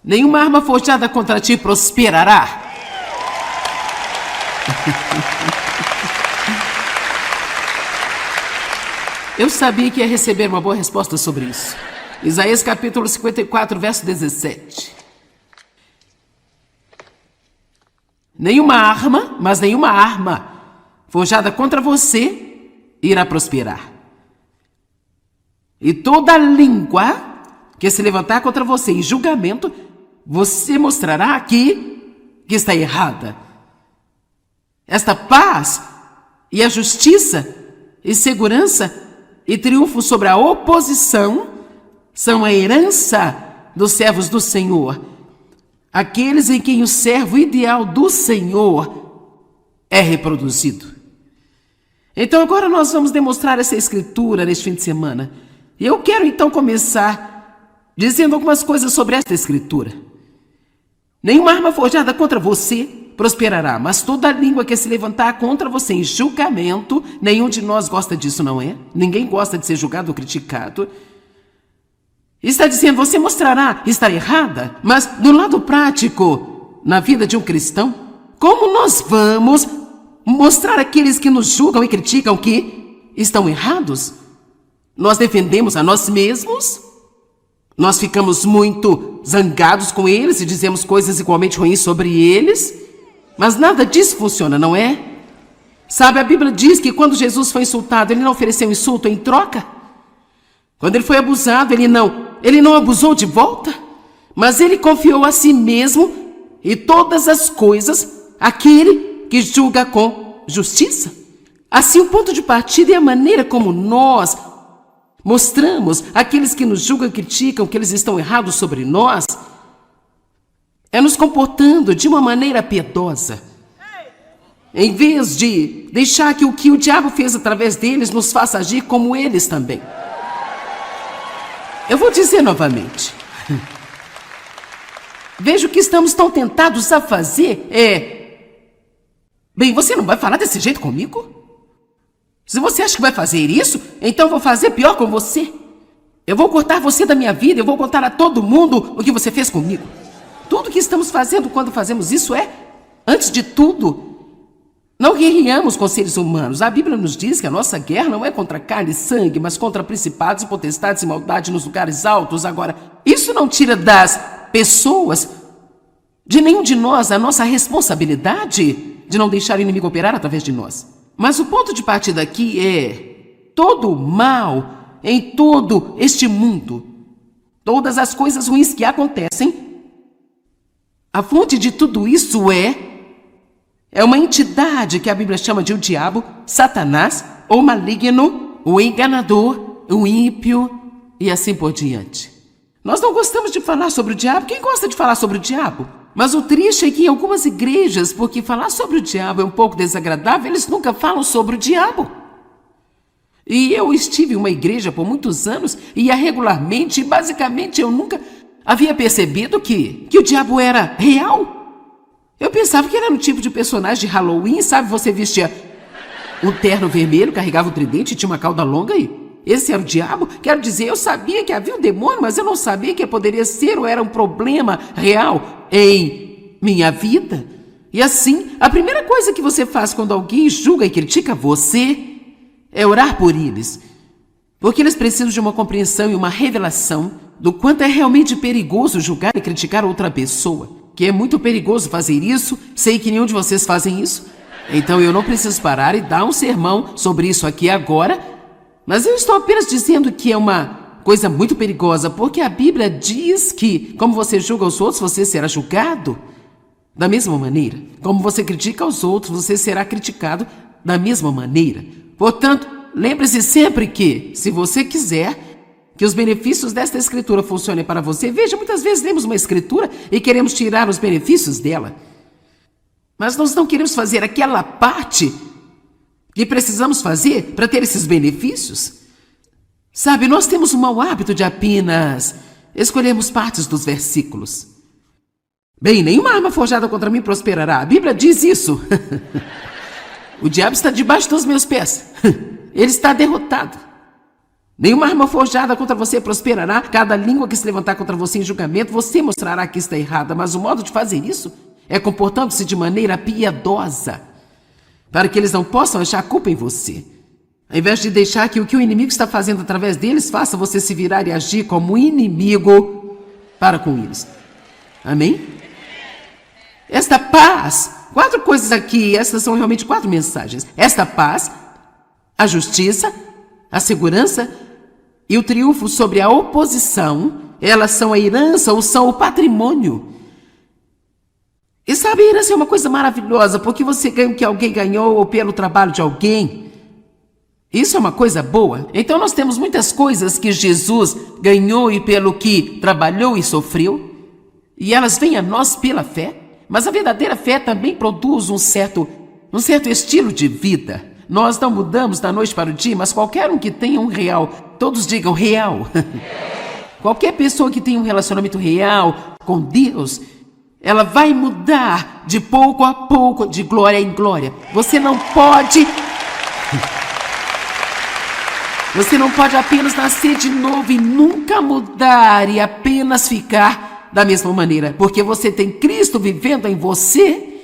Nenhuma arma forjada contra ti prosperará. Eu sabia que ia receber uma boa resposta sobre isso. Isaías capítulo 54, verso 17. Nenhuma arma forjada contra você irá prosperar. E toda língua que se levantar contra você em julgamento, você mostrará que está errada. Esta paz e a justiça e segurança e triunfo sobre a oposição são a herança dos servos do Senhor, aqueles em quem o servo ideal do Senhor é reproduzido. Então agora nós vamos demonstrar essa escritura neste fim de semana. E eu quero então começar dizendo algumas coisas sobre esta escritura. Nenhuma arma forjada contra você prosperará, mas toda língua que se levantar contra você em julgamento, nenhum de nós gosta disso, não é? Ninguém gosta de ser julgado ou criticado. Está dizendo, você mostrará estar errada, mas do lado prático, na vida de um cristão, como nós vamos mostrar àqueles que nos julgam e criticam que estão errados? Nós defendemos a nós mesmos? Nós ficamos muito zangados com eles e dizemos coisas igualmente ruins sobre eles? Mas nada disso funciona, não é? Sabe, a Bíblia diz que quando Jesus foi insultado, ele não ofereceu insulto em troca. Quando ele foi abusado, ele não abusou de volta, mas ele confiou a si mesmo e todas as coisas àquele que julga com justiça. Assim, o ponto de partida é a maneira como nós mostramos àqueles que nos julgam e criticam que eles estão errados sobre nós, é nos comportando de uma maneira piedosa. Em vez de deixar que o diabo fez através deles nos faça agir como eles também. Eu vou dizer novamente. Veja o que estamos tão tentados a fazer Bem, você não vai falar desse jeito comigo? Se você acha que vai fazer isso, então eu vou fazer pior com você. Eu vou cortar você da minha vida, eu vou contar a todo mundo o que você fez comigo. Tudo que estamos fazendo quando fazemos isso antes de tudo, não guerreamos com seres humanos. A Bíblia nos diz que a nossa guerra não é contra carne e sangue, mas contra principados e potestades e maldade nos lugares altos. Agora, isso não tira das pessoas, de nenhum de nós, a nossa responsabilidade de não deixar o inimigo operar através de nós. Mas o ponto de partida aqui é todo o mal em todo este mundo, todas as coisas ruins que acontecem, a fonte de tudo isso é uma entidade que a Bíblia chama de o diabo, Satanás, o maligno, o enganador, o ímpio e assim por diante. Nós não gostamos de falar sobre o diabo. Quem gosta de falar sobre o diabo? Mas o triste é que em algumas igrejas, porque falar sobre o diabo é um pouco desagradável, eles nunca falam sobre o diabo. E eu estive em uma igreja por muitos anos, ia regularmente, e basicamente eu nunca havia percebido que o diabo era real. Eu pensava que era um tipo de personagem de Halloween, sabe? Você vestia um terno vermelho, carregava um tridente e tinha uma cauda longa e esse era o diabo? Quero dizer, eu sabia que havia um demônio, mas eu não sabia que poderia ser ou era um problema real em minha vida. E assim, a primeira coisa que você faz quando alguém julga e critica você é orar por eles. Porque eles precisam de uma compreensão e uma revelação do quanto é realmente perigoso julgar e criticar outra pessoa. Que é muito perigoso fazer isso, sei que nenhum de vocês fazem isso. Então eu não preciso parar e dar um sermão sobre isso aqui agora, mas eu estou apenas dizendo que é uma coisa muito perigosa, porque a Bíblia diz que, como você julga os outros, você será julgado da mesma maneira. Como você critica os outros, você será criticado da mesma maneira. Portanto, lembre-se sempre que, se você quiser que os benefícios desta escritura funcionem para você, veja, muitas vezes lemos uma escritura e queremos tirar os benefícios dela. Mas nós não queremos fazer aquela parte que precisamos fazer para ter esses benefícios. Sabe, nós temos o mau hábito de apenas escolhermos partes dos versículos. Bem, nenhuma arma forjada contra mim prosperará. A Bíblia diz isso. O diabo está debaixo dos meus pés. Ele está derrotado. Nenhuma arma forjada contra você prosperará. Cada língua que se levantar contra você em julgamento, você mostrará que está errada. Mas o modo de fazer isso é comportando-se de maneira piedosa, para que eles não possam achar culpa em você. Ao invés de deixar que o inimigo está fazendo através deles faça você se virar e agir como inimigo para com eles. Amém? Esta paz, 4 coisas aqui, essas são realmente 4 mensagens. Esta paz, a justiça, a segurança e o triunfo sobre a oposição, elas são a herança ou são o patrimônio. E sabe, a herança é uma coisa maravilhosa, porque você ganha o que alguém ganhou ou pelo trabalho de alguém. Isso é uma coisa boa. Então nós temos muitas coisas que Jesus ganhou e pelo que trabalhou e sofreu, e elas vêm a nós pela fé. Mas a verdadeira fé também produz um certo estilo de vida. Nós não mudamos da noite para o dia, mas qualquer um que tenha um real, todos digam real. Qualquer pessoa que tenha um relacionamento real com Deus, ela vai mudar de pouco a pouco, de glória em glória. Você não pode apenas nascer de novo e nunca mudar e apenas ficar da mesma maneira, porque você tem Cristo vivendo em você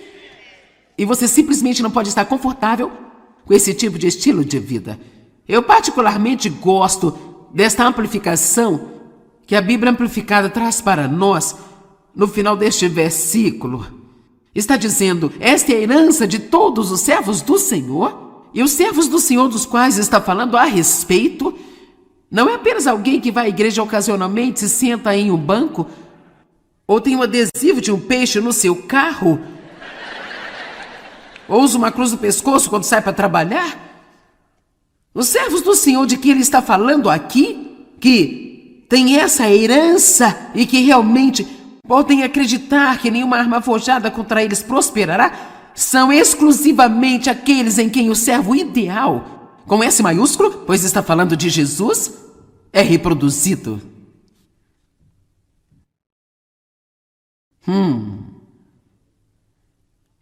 e você simplesmente não pode estar confortável com esse tipo de estilo de vida. Eu particularmente gosto desta amplificação que a Bíblia Amplificada traz para nós no final deste versículo. Está dizendo: esta é a herança de todos os servos do Senhor. E os servos do Senhor dos quais está falando a respeito não é apenas alguém que vai à igreja ocasionalmente, se senta em um banco ou tem um adesivo de um peixe no seu carro, ou usa uma cruz no pescoço quando sai para trabalhar. Os servos do Senhor de que ele está falando aqui, que tem essa herança e que realmente podem acreditar que nenhuma arma forjada contra eles prosperará, são exclusivamente aqueles em quem o servo ideal, com S maiúsculo, pois está falando de Jesus, é reproduzido.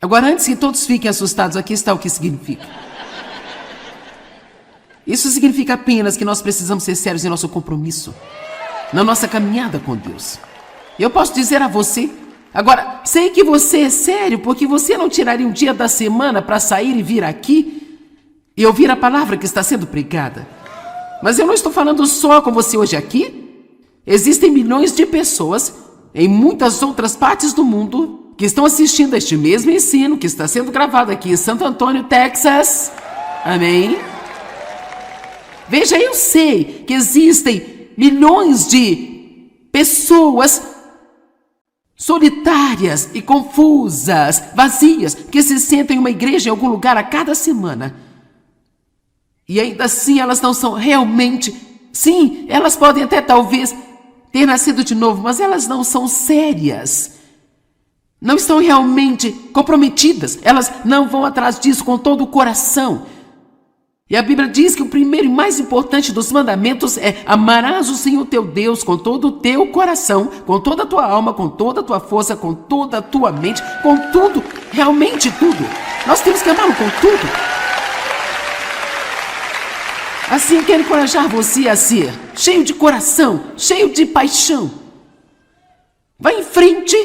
Agora, antes que todos fiquem assustados, aqui está o que significa. Isso significa apenas que nós precisamos ser sérios em nosso compromisso, na nossa caminhada com Deus. Eu posso dizer a você, agora, sei que você é sério, porque você não tiraria um dia da semana para sair e vir aqui e ouvir a palavra que está sendo pregada. Mas eu não estou falando só com você hoje aqui. Existem milhões de pessoas em muitas outras partes do mundo que estão assistindo a este mesmo ensino que está sendo gravado aqui em Santo Antônio, Texas. Amém? Veja, eu sei que existem milhões de pessoas solitárias e confusas, vazias, que se sentem em uma igreja em algum lugar a cada semana. E ainda assim elas não são realmente... Sim, elas podem até talvez ter nascido de novo, mas elas não são sérias. Não estão realmente comprometidas. Elas não vão atrás disso com todo o coração. E a Bíblia diz que o primeiro e mais importante dos mandamentos é: amarás o Senhor teu Deus com todo o teu coração, com toda a tua alma, com toda a tua força, com toda a tua mente, com tudo, realmente tudo. Nós temos que amá-lo com tudo. Assim eu quero encorajar você a ser cheio de coração, cheio de paixão. Vá em frente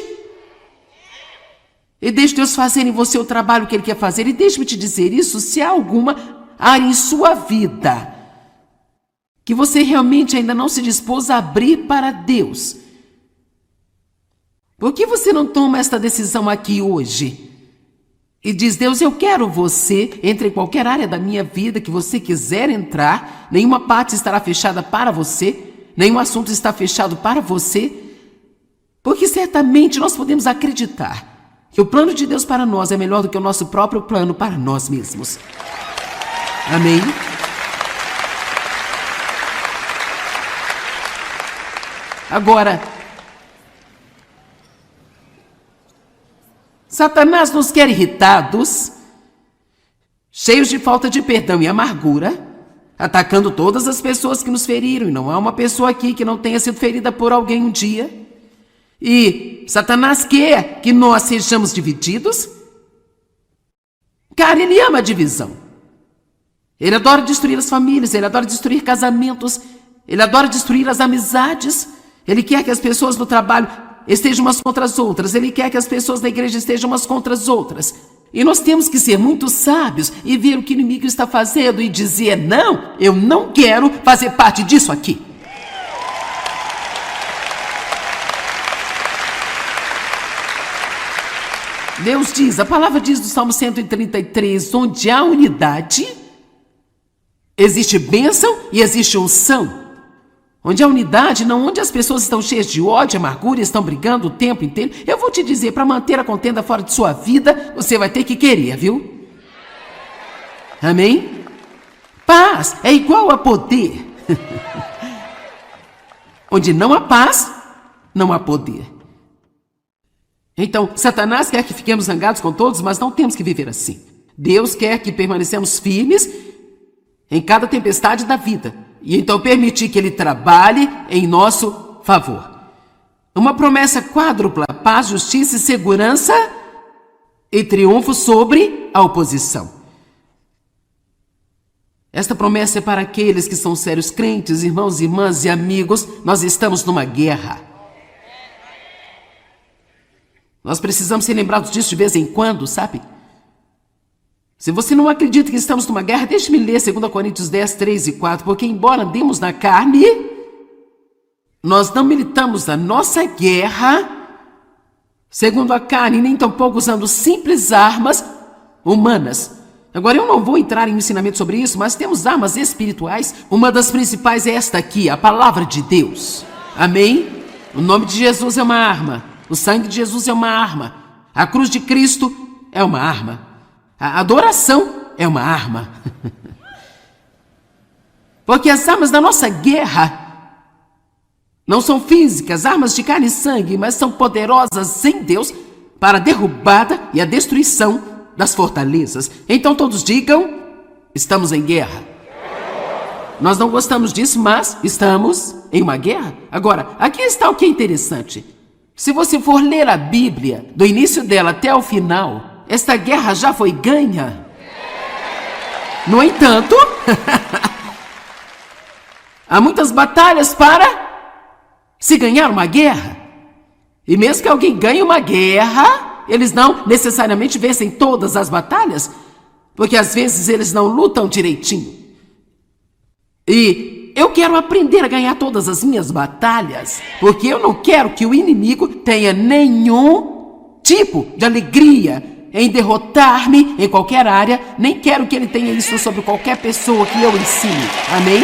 e deixe Deus fazer em você o trabalho que Ele quer fazer. E deixe-me te dizer isso: se há alguma área em sua vida que você realmente ainda não se dispôs a abrir para Deus, por que você não toma esta decisão aqui hoje e diz: Deus, eu quero você, entre em qualquer área da minha vida que você quiser entrar, nenhuma parte estará fechada para você, nenhum assunto está fechado para você, porque certamente nós podemos acreditar que o plano de Deus para nós é melhor do que o nosso próprio plano para nós mesmos. Amém? Agora, Satanás nos quer irritados, cheios de falta de perdão e amargura, atacando todas as pessoas que nos feriram, e não há uma pessoa aqui que não tenha sido ferida por alguém um dia. E Satanás quer que nós sejamos divididos. Cara, ele ama a divisão. Ele adora destruir as famílias, ele adora destruir casamentos. Ele adora destruir as amizades. Ele quer que as pessoas no trabalho estejam umas contra as outras. Ele quer que as pessoas da igreja estejam umas contra as outras. E nós temos que ser muito sábios e ver o que o inimigo está fazendo e dizer: não, eu não quero fazer parte disso aqui. Deus diz, a palavra diz do Salmo 133, onde há unidade, existe bênção e existe unção. Onde há unidade, não onde as pessoas estão cheias de ódio, amargura e estão brigando o tempo inteiro. Eu vou te dizer, para manter a contenda fora de sua vida, você vai ter que querer, viu? Amém? Paz é igual a poder. Onde não há paz, não há poder. Então, Satanás quer que fiquemos zangados com todos, mas não temos que viver assim. Deus quer que permanecemos firmes em cada tempestade da vida. E então permitir que Ele trabalhe em nosso favor. Uma promessa quádrupla: paz, justiça e segurança e triunfo sobre a oposição. Esta promessa é para aqueles que são sérios crentes, irmãos, irmãs e amigos. Nós estamos numa guerra. Nós precisamos ser lembrados disso de vez em quando, sabe? Se você não acredita que estamos numa guerra, deixe-me ler 2 Coríntios 10, 3 e 4, porque embora andemos na carne, nós não militamos a nossa guerra segundo a carne, nem tampouco usando simples armas humanas. Agora, eu não vou entrar em ensinamento sobre isso, mas temos armas espirituais. Uma das principais é esta aqui, a palavra de Deus. Amém? O nome de Jesus é uma arma. O sangue de Jesus é uma arma. A cruz de Cristo é uma arma. A adoração é uma arma. Porque as armas da nossa guerra não são físicas, armas de carne e sangue, mas são poderosas em Deus para a derrubada e a destruição das fortalezas. Então todos digam: estamos em guerra. Nós não gostamos disso, mas estamos em uma guerra. Agora, aqui está o que é interessante. Se você for ler a Bíblia, do início dela até o final, esta guerra já foi ganha. No entanto, há muitas batalhas para se ganhar uma guerra. E mesmo que alguém ganhe uma guerra, eles não necessariamente vencem todas as batalhas, porque às vezes eles não lutam direitinho. E eu quero aprender a ganhar todas as minhas batalhas, porque eu não quero que o inimigo tenha nenhum tipo de alegria em derrotar-me em qualquer área, nem quero que ele tenha isso sobre qualquer pessoa que eu ensine. Amém?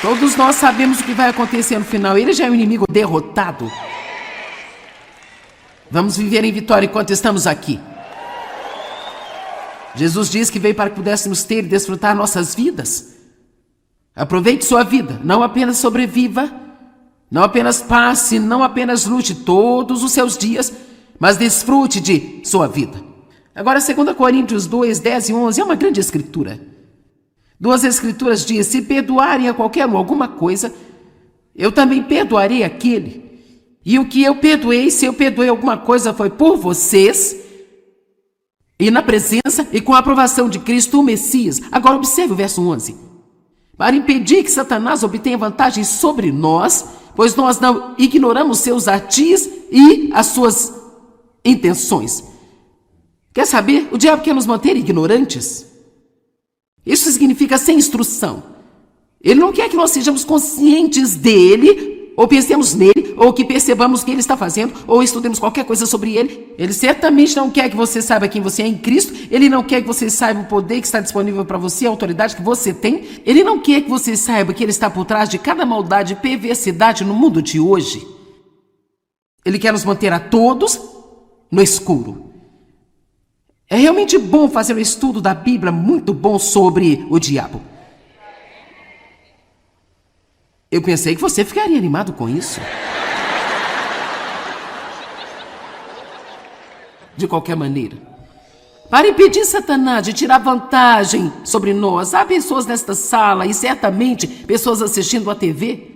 Todos nós sabemos o que vai acontecer no final. Ele já é um inimigo derrotado. Vamos viver em vitória enquanto estamos aqui. Jesus diz que veio para que pudéssemos ter e desfrutar nossas vidas. Aproveite sua vida, não apenas sobreviva, não apenas passe, não apenas lute todos os seus dias, mas desfrute de sua vida. Agora, 2 Coríntios 2, 10 e 11 é uma grande escritura. Duas escrituras dizem: se perdoarem a qualquer um alguma coisa, eu também perdoarei aquele. E o que eu perdoei, se eu perdoei alguma coisa, foi por vocês, e na presença e com a aprovação de Cristo, o Messias. Agora observe o verso 11. Para impedir que Satanás obtenha vantagem sobre nós, pois nós não ignoramos seus artis e as suas intenções. Quer saber? O diabo quer nos manter ignorantes. Isso significa sem instrução. Ele não quer que nós sejamos conscientes dele, ou pensemos nele, ou que percebamos o que ele está fazendo, ou estudemos qualquer coisa sobre ele. Ele certamente não quer que você saiba quem você é em Cristo. Ele não quer que você saiba o poder que está disponível para você, a autoridade que você tem. Ele não quer que você saiba que ele está por trás de cada maldade e perversidade no mundo de hoje. Ele quer nos manter a todos no escuro. É realmente bom fazer um estudo da Bíblia muito bom sobre o diabo. Eu pensei que você ficaria animado com isso. De qualquer maneira, para impedir Satanás de tirar vantagem sobre nós, há pessoas nesta sala e certamente pessoas assistindo a TV,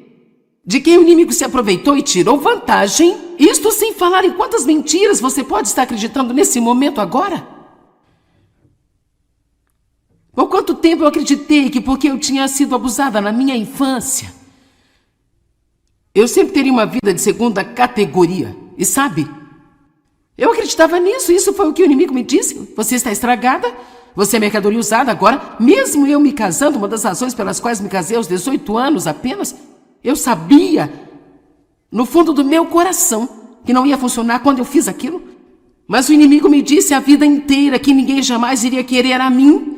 de quem o inimigo se aproveitou e tirou vantagem. Isto sem falar em quantas mentiras você pode estar acreditando nesse momento agora. Por quanto tempo eu acreditei que porque eu tinha sido abusada na minha infância, eu sempre teria uma vida de segunda categoria. E sabe, eu acreditava nisso, isso foi o que o inimigo me disse. Você está estragada, você é mercadoria usada. Agora, mesmo eu me casando, uma das razões pelas quais me casei aos 18 anos apenas, eu sabia, no fundo do meu coração, que não ia funcionar quando eu fiz aquilo. Mas o inimigo me disse a vida inteira que ninguém jamais iria querer a mim.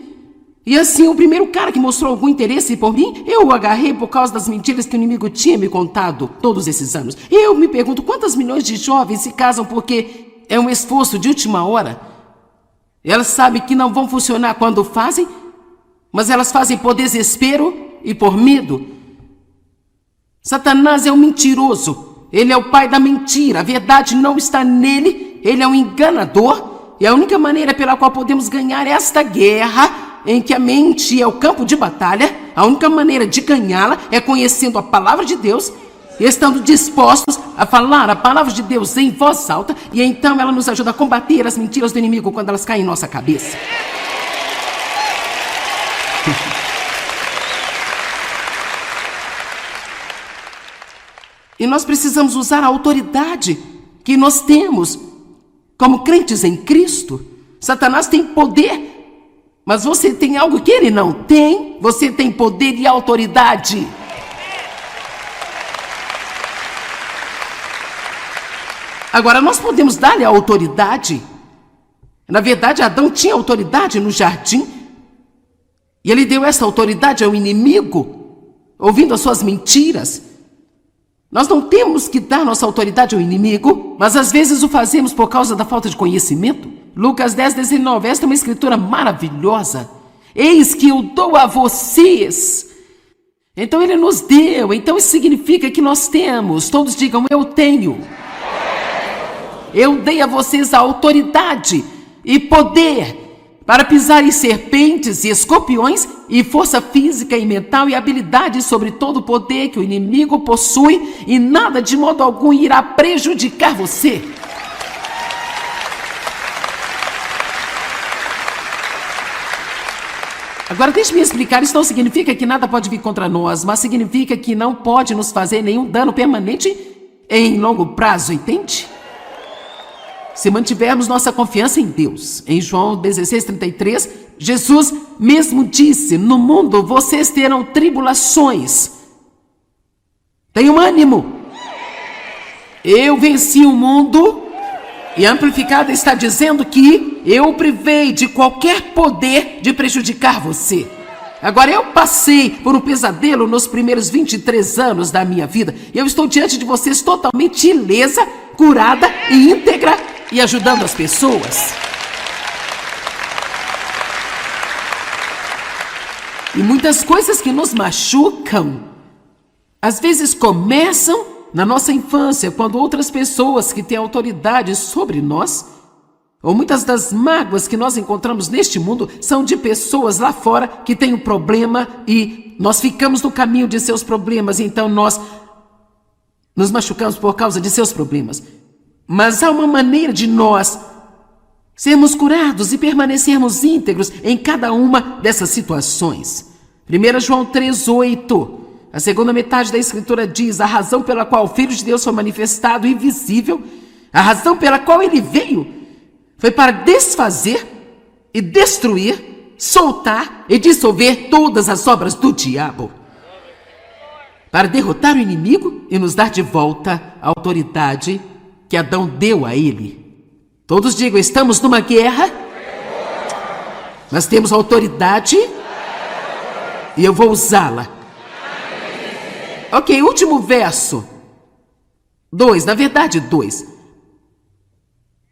E assim, o primeiro cara que mostrou algum interesse por mim, eu o agarrei por causa das mentiras que o inimigo tinha me contado todos esses anos. Eu me pergunto quantas milhões de jovens se casam porque é um esforço de última hora. Elas sabem que não vão funcionar quando fazem, mas elas fazem por desespero e por medo. Satanás é um mentiroso. Ele é o pai da mentira. A verdade não está nele. Ele é um enganador. E a única maneira pela qual podemos ganhar esta guerra, em que a mente é o campo de batalha, a única maneira de ganhá-la é conhecendo a palavra de Deus e estando dispostos a falar a palavra de Deus em voz alta, e então ela nos ajuda a combater as mentiras do inimigo quando elas caem em nossa cabeça. E nós precisamos usar a autoridade que nós temos como crentes em Cristo. Satanás tem poder, mas você tem algo que ele não tem. Você tem poder e autoridade. Agora, nós podemos dar-lhe a autoridade. Na verdade, Adão tinha autoridade no jardim. E ele deu essa autoridade ao inimigo, ouvindo as suas mentiras. Nós não temos que dar nossa autoridade ao inimigo, mas às vezes o fazemos por causa da falta de conhecimento. Lucas 10:19, esta é uma escritura maravilhosa. Eis que eu dou a vocês. Então ele nos deu, então isso significa que nós temos. Todos digam, eu tenho. Eu dei a vocês a autoridade e poder para pisar em serpentes e escorpiões, e força física e mental e habilidade sobre todo o poder que o inimigo possui, e nada de modo algum irá prejudicar você. Agora deixe-me explicar, isso não significa que nada pode vir contra nós, mas significa que não pode nos fazer nenhum dano permanente em longo prazo, entende? Se mantivermos nossa confiança em Deus. Em João 16:33, Jesus mesmo disse, no mundo vocês terão tribulações. Tenham ânimo. Eu venci o mundo. E a Amplificada está dizendo que eu o privei de qualquer poder de prejudicar você. Agora, eu passei por um pesadelo nos primeiros 23 anos da minha vida. E eu estou diante de vocês totalmente ilesa, curada e íntegra e ajudando as pessoas. E muitas coisas que nos machucam, às vezes começam na nossa infância, quando outras pessoas que têm autoridade sobre nós, ou muitas das mágoas que nós encontramos neste mundo, são de pessoas lá fora que têm um problema e nós ficamos no caminho de seus problemas, então nós nos machucamos por causa de seus problemas. Mas há uma maneira de nós sermos curados e permanecermos íntegros em cada uma dessas situações. 1 João 3:8. A segunda metade da escritura diz, a razão pela qual o Filho de Deus foi manifestado e visível, a razão pela qual ele veio, foi para desfazer e destruir, soltar e dissolver todas as obras do diabo, para derrotar o inimigo e nos dar de volta a autoridade que Adão deu a ele. Todos digam, estamos numa guerra, mas temos autoridade e eu vou usá-la. Ok, último verso. 2, na verdade 2.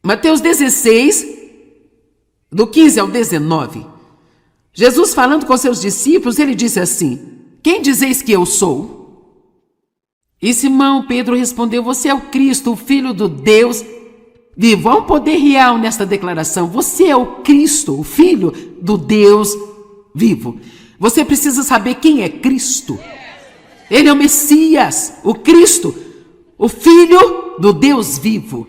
Mateus 16, do 15 ao 19. Jesus falando com seus discípulos, ele disse assim, quem dizeis que eu sou? E Simão Pedro respondeu, você é o Cristo, o Filho do Deus vivo. Há um poder real nesta declaração. Você é o Cristo, o Filho do Deus vivo. Você precisa saber quem é Cristo. Ele é o Messias, o Cristo, o Filho do Deus vivo.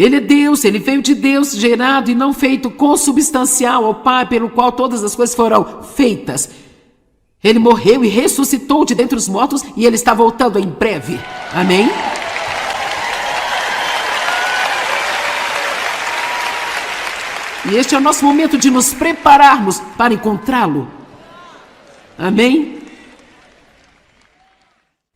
Ele é Deus, ele veio de Deus, gerado e não feito, consubstancial ao Pai, pelo qual todas as coisas foram feitas. Ele morreu e ressuscitou de dentre os mortos e ele está voltando em breve. Amém? E este é o nosso momento de nos prepararmos para encontrá-lo. Amém?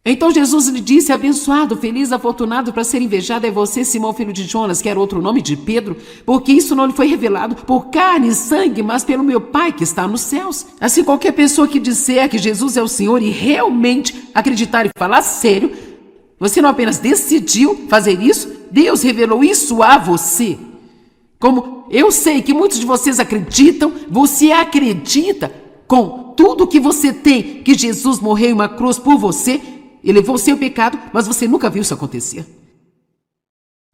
Então Jesus lhe disse: abençoado, feliz, afortunado, para ser invejado é você, Simão, filho de Jonas, que era outro nome de Pedro, porque isso não lhe foi revelado por carne e sangue, mas pelo meu Pai que está nos céus. Assim, qualquer pessoa que disser que Jesus é o Senhor e realmente acreditar e falar sério, você não apenas decidiu fazer isso, Deus revelou isso a você. Como eu sei que muitos de vocês acreditam, você acredita com tudo que você tem, que Jesus morreu em uma cruz por você e levou o seu pecado, mas você nunca viu isso acontecer.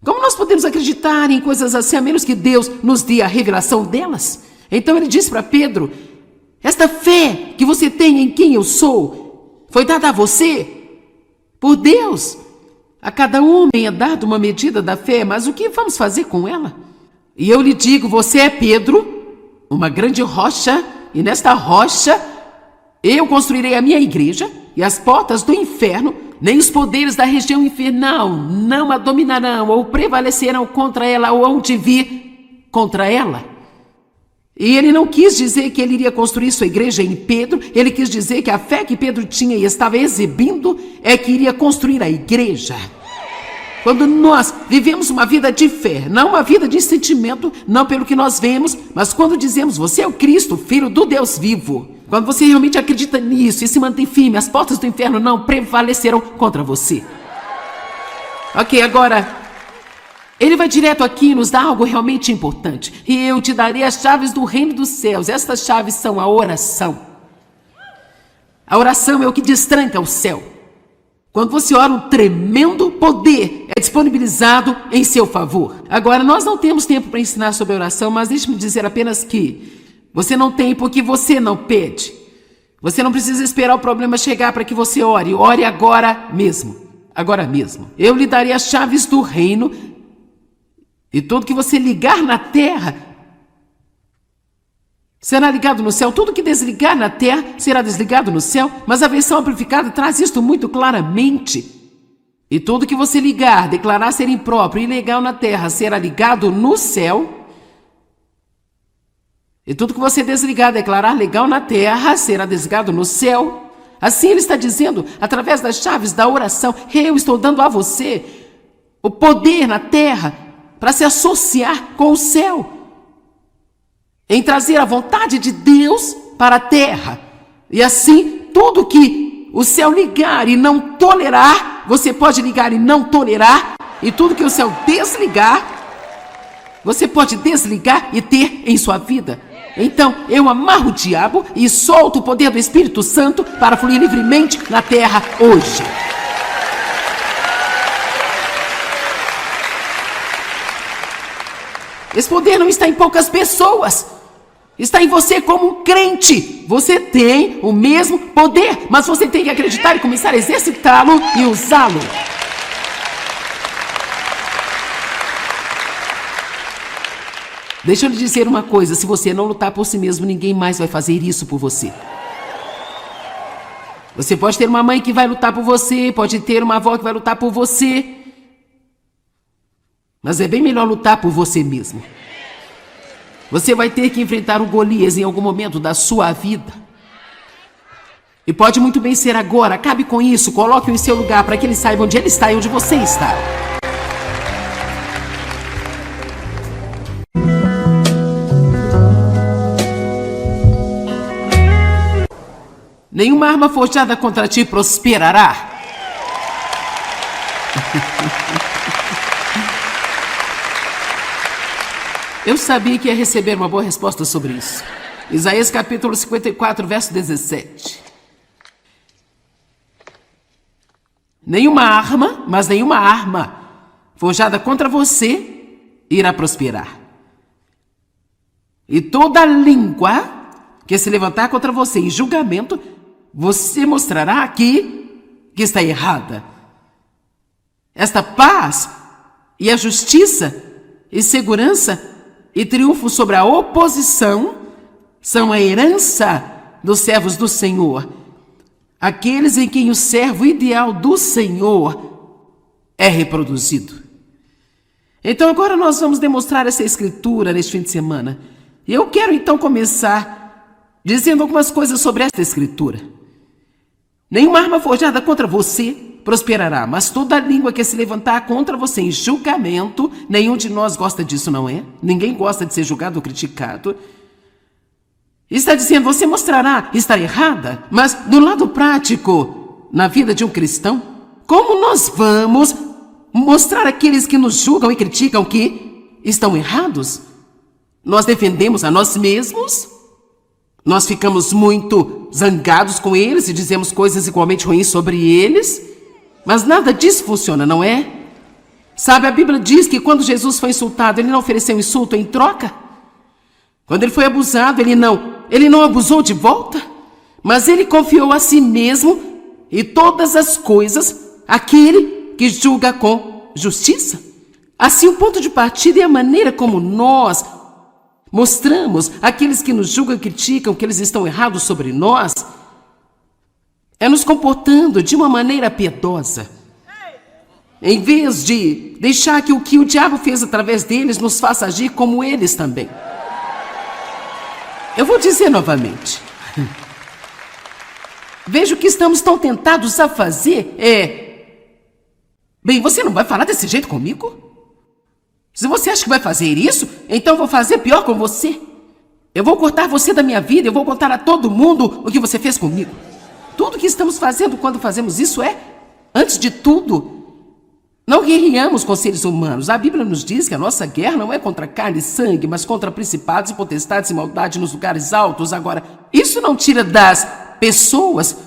Como nós podemos acreditar em coisas assim, a menos que Deus nos dê a revelação delas? Então ele disse para Pedro: esta fé que você tem em quem eu sou, foi dada a você por Deus. A cada homem é dado uma medida da fé, mas o que vamos fazer com ela? E eu lhe digo, você é Pedro, uma grande rocha, e nesta rocha eu construirei a minha igreja, e as portas do inferno, nem os poderes da região infernal, não a dominarão ou prevalecerão contra ela ou hão de vir contra ela. E ele não quis dizer que ele iria construir sua igreja em Pedro, ele quis dizer que a fé que Pedro tinha e estava exibindo é que iria construir a igreja. Quando nós vivemos uma vida de fé, não uma vida de sentimento, não pelo que nós vemos, mas quando dizemos, você é o Cristo, Filho do Deus vivo. Quando você realmente acredita nisso e se mantém firme, as portas do inferno não prevalecerão contra você. Ok, agora, ele vai direto aqui e nos dá algo realmente importante. E eu te darei as chaves do reino dos céus. Estas chaves são a oração. A oração é o que destranca o céu. Quando você ora, um tremendo poder é disponibilizado em seu favor. Agora, nós não temos tempo para ensinar sobre oração, mas deixe-me dizer apenas que você não tem porque você não pede. Você não precisa esperar o problema chegar para que você ore. Ore agora mesmo. Agora mesmo. Eu lhe darei as chaves do reino e tudo que você ligar na terra será ligado no céu. Tudo que desligar na terra será desligado no céu. Mas a versão amplificada traz isto muito claramente. E tudo que você ligar, declarar ser impróprio e ilegal na terra será ligado no céu. E tudo que você desligar, declarar legal na terra, será desligado no céu. Assim ele está dizendo, através das chaves da oração, eu estou dando a você o poder na terra para se associar com o céu, em trazer a vontade de Deus para a terra. E assim, tudo que o céu ligar e não tolerar, você pode ligar e não tolerar. E tudo que o céu desligar, você pode desligar e ter em sua vida. Então, eu amarro o diabo e solto o poder do Espírito Santo para fluir livremente na terra hoje. Esse poder não está em poucas pessoas. Está em você como um crente. Você tem o mesmo poder, mas você tem que acreditar e começar a exercitá-lo e usá-lo. Deixa eu lhe dizer uma coisa, se você não lutar por si mesmo, ninguém mais vai fazer isso por você. Você pode ter uma mãe que vai lutar por você, pode ter uma avó que vai lutar por você, mas é bem melhor lutar por você mesmo. Você vai ter que enfrentar o Golias em algum momento da sua vida. E pode muito bem ser agora. Acabe com isso, coloque-o em seu lugar para que ele saiba onde ele está e onde você está. Nenhuma arma forjada contra ti prosperará. Eu sabia que ia receber uma boa resposta sobre isso. Isaías capítulo 54, verso 17. Nenhuma arma, mas nenhuma arma forjada contra você irá prosperar. E toda língua que se levantar contra você em julgamento, você mostrará aqui que está errada. Esta paz e a justiça e segurança e triunfo sobre a oposição são a herança dos servos do Senhor, aqueles em quem o servo ideal do Senhor é reproduzido. Então agora nós vamos demonstrar essa escritura neste fim de semana. E eu quero então começar dizendo algumas coisas sobre esta escritura. Nenhuma arma forjada contra você prosperará, mas toda língua que se levantar contra você em julgamento, nenhum de nós gosta disso, não é? Ninguém gosta de ser julgado ou criticado. Está dizendo, você mostrará estar errada, mas do lado prático, na vida de um cristão, como nós vamos mostrar àqueles que nos julgam e criticam que estão errados? Nós defendemos a nós mesmos? Nós ficamos muito zangados com eles e dizemos coisas igualmente ruins sobre eles? Mas nada disso funciona, não é? Sabe, a Bíblia diz que quando Jesus foi insultado, ele não ofereceu insulto em troca. Quando ele foi abusado, ele não abusou de volta, mas ele confiou a si mesmo e todas as coisas àquele que julga com justiça. Assim, o ponto de partida é a maneira como nós mostramos àqueles que nos julgam e criticam que eles estão errados sobre nós, é nos comportando de uma maneira piedosa, em vez de deixar que o que o diabo fez através deles nos faça agir como eles também. Eu vou dizer novamente. Veja o que estamos tão tentados a fazer Bem, você não vai falar desse jeito comigo? Se você acha que vai fazer isso, então eu vou fazer pior com você. Eu vou cortar você da minha vida, eu vou contar a todo mundo o que você fez comigo. Tudo que estamos fazendo quando fazemos isso antes de tudo, não guerreamos com seres humanos. A Bíblia nos diz que a nossa guerra não é contra carne e sangue, mas contra principados e potestades e maldade nos lugares altos. Agora, isso não tira das pessoas,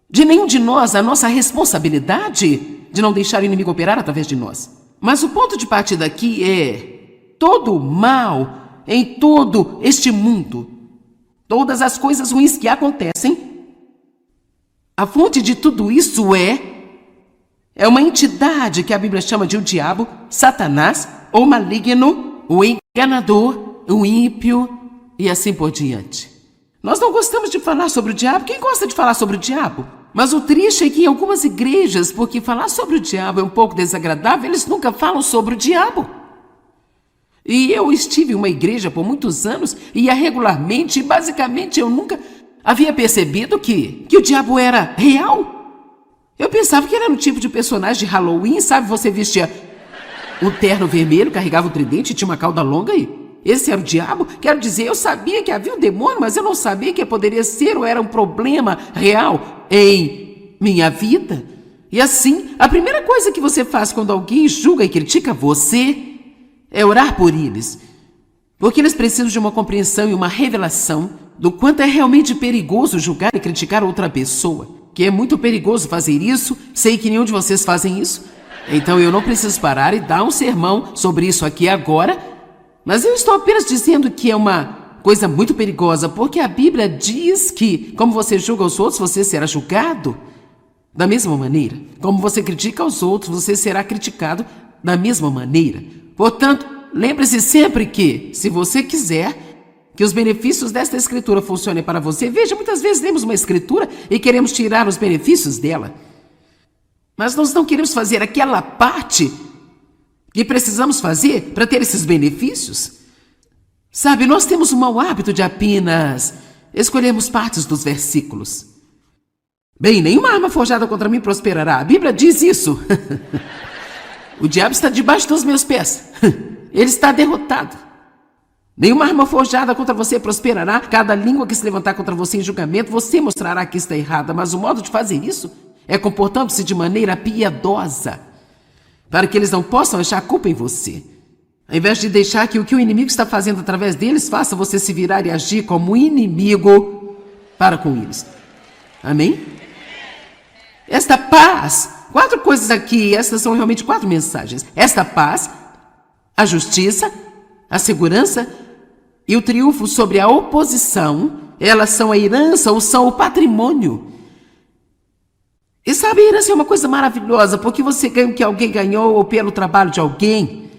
de nenhum de nós, a nossa responsabilidade de não deixar o inimigo operar através de nós. Mas o ponto de partida aqui é todo o mal em todo este mundo, todas as coisas ruins que acontecem, a fonte de tudo isso é uma entidade que a Bíblia chama de o diabo, Satanás, o maligno, o enganador, o ímpio e assim por diante. Nós não gostamos de falar sobre o diabo. Quem gosta de falar sobre o diabo? Mas o triste é que em algumas igrejas, porque falar sobre o diabo é um pouco desagradável, eles nunca falam sobre o diabo. E eu estive em uma igreja por muitos anos, ia regularmente, e basicamente eu nunca havia percebido que o diabo era real. Eu pensava que ele era um tipo de personagem de Halloween, sabe? Você vestia um terno vermelho, carregava o tridente, tinha uma cauda longa e esse era o diabo? Quero dizer, eu sabia que havia um demônio, mas eu não sabia que poderia ser ou era um problema real em minha vida. E assim, a primeira coisa que você faz quando alguém julga e critica você é orar por eles. Porque eles precisam de uma compreensão e uma revelação do quanto é realmente perigoso julgar e criticar outra pessoa. Que é muito perigoso fazer isso, sei que nenhum de vocês fazem isso. Então eu não preciso parar e dar um sermão sobre isso aqui agora, mas eu estou apenas dizendo que é uma coisa muito perigosa, porque a Bíblia diz que, como você julga os outros, você será julgado da mesma maneira. Como você critica os outros, você será criticado da mesma maneira. Portanto, lembre-se sempre que, se você quiser que os benefícios desta escritura funcionem para você, veja, muitas vezes lemos uma escritura e queremos tirar os benefícios dela. Mas nós não queremos fazer aquela parte que precisamos fazer para ter esses benefícios. Sabe, nós temos o mau hábito de apenas escolhermos partes dos versículos. Bem, nenhuma arma forjada contra mim prosperará. A Bíblia diz isso. O diabo está debaixo dos meus pés. Ele está derrotado. Nenhuma arma forjada contra você prosperará. Cada língua que se levantar contra você em julgamento, você mostrará que está errada. Mas o modo de fazer isso é comportando-se de maneira piedosa, para que eles não possam achar culpa em você. Ao invés de deixar que o que o inimigo está fazendo através deles faça você se virar e agir como inimigo para com eles. Amém? Esta paz, 4 coisas aqui, essas são realmente 4 mensagens. Esta paz, a justiça, a segurança e o triunfo sobre a oposição, elas são a herança ou são o patrimônio. E sabe, a herança é uma coisa maravilhosa, porque você ganha o que alguém ganhou ou pelo trabalho de alguém.